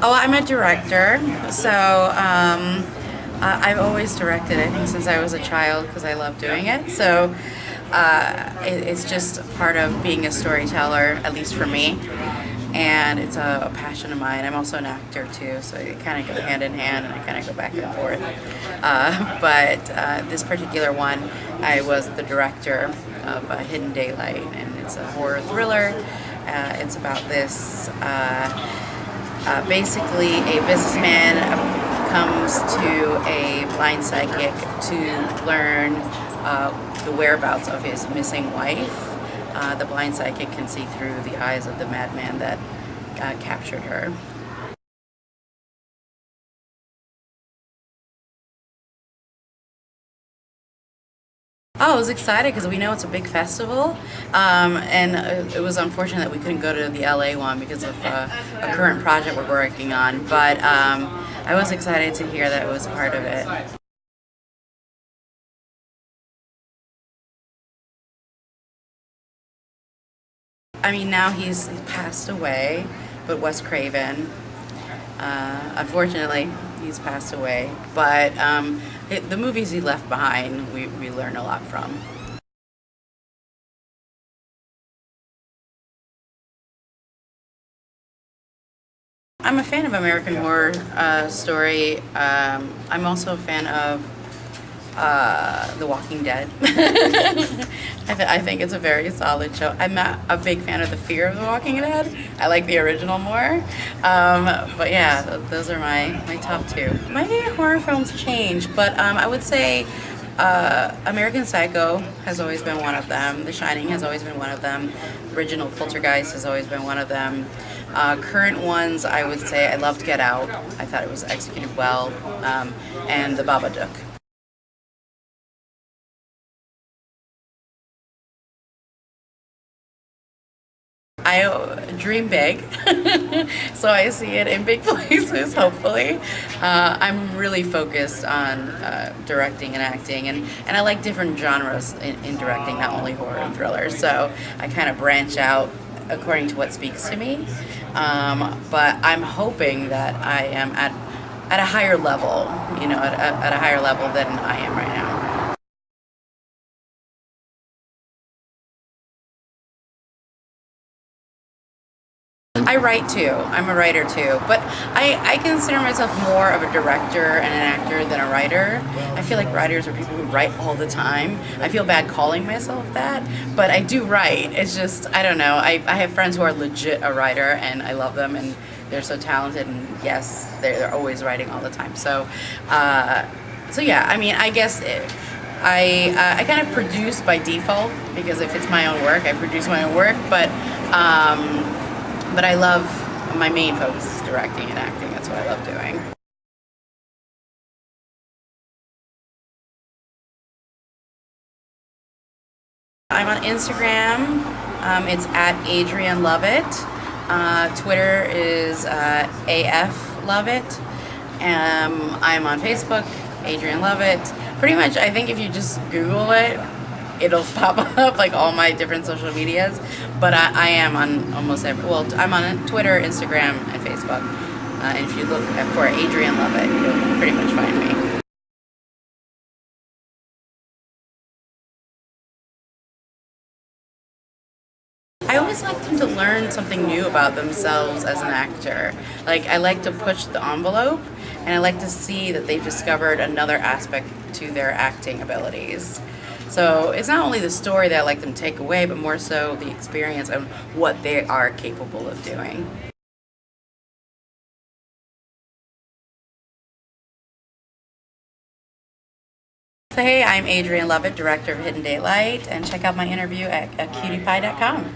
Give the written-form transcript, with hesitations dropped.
Oh, I'm a director, so I've always directed, I think, since I was a child because I love doing it. So it's just part of being a storyteller, at least for me, and it's a passion of mine. I'm also an actor too, so it kind of go hand in hand, and I kind of go back and forth. But this particular one, I was the director of Hidden Daylight, and it's a horror thriller. It's about this. Basically, a businessman comes to a blind psychic to learn the whereabouts of his missing wife. The blind psychic can see through the eyes of the madman that captured her. Oh, I was excited because we know it's a big festival, and it was unfortunate that we couldn't go to the LA one because of a current project we're working on, but I was excited to hear that it was part of it. I mean, now he's passed away, but Wes Craven, unfortunately, he's passed away, but the movies he left behind, we learn a lot from. I'm a fan of American Horror Story. I'm also a fan of The Walking Dead. I think it's a very solid show. I'm not a big fan of the Fear of the Walking Dead. I like the original more. But yeah, those are my top two. My horror films change, but I would say American Psycho has always been one of them. The Shining has always been one of them. Original Poltergeist has always been one of them. Current ones, I would say I loved Get Out. I thought it was executed well. And The Babadook. I dream big, so I see it in big places, hopefully. I'm really focused on directing and acting, and I like different genres in directing, not only horror and thrillers, so I kind of branch out according to what speaks to me. But I'm hoping that I am at a higher level, at a higher level than I am right now. I write too. I'm a writer too. But I consider myself more of a director and an actor than a writer. I feel like writers are people who write all the time. I feel bad calling myself that, but I do write. It's just, I don't know. I have friends who are legit a writer, and I love them, and they're so talented, and yes, they're always writing all the time. So yeah, I mean, I guess I kind of produce by default because if it's my own work, I produce my own work, but I love, my main focus is directing and acting. That's what I love doing. I'm on Instagram. It's at Adrienne Lovette. Twitter is AF Lovette. I'm on Facebook, Adrienne Lovette. Pretty much, I think if you just Google it, it'll pop up like all my different social medias, but I am on almost every, well, I'm on Twitter, Instagram, and Facebook, and if you look for Adrienne Lovette, you'll pretty much find me. I always like them to learn something new about themselves as an actor. Like, I like to push the envelope, and I like to see that they've discovered another aspect to their acting abilities. So it's not only the story that I like them to take away, but more so the experience of what they are capable of doing. So hey, I'm Adrienne Lovette, director of Hidden Daylight, and check out my interview at cutiepie.com.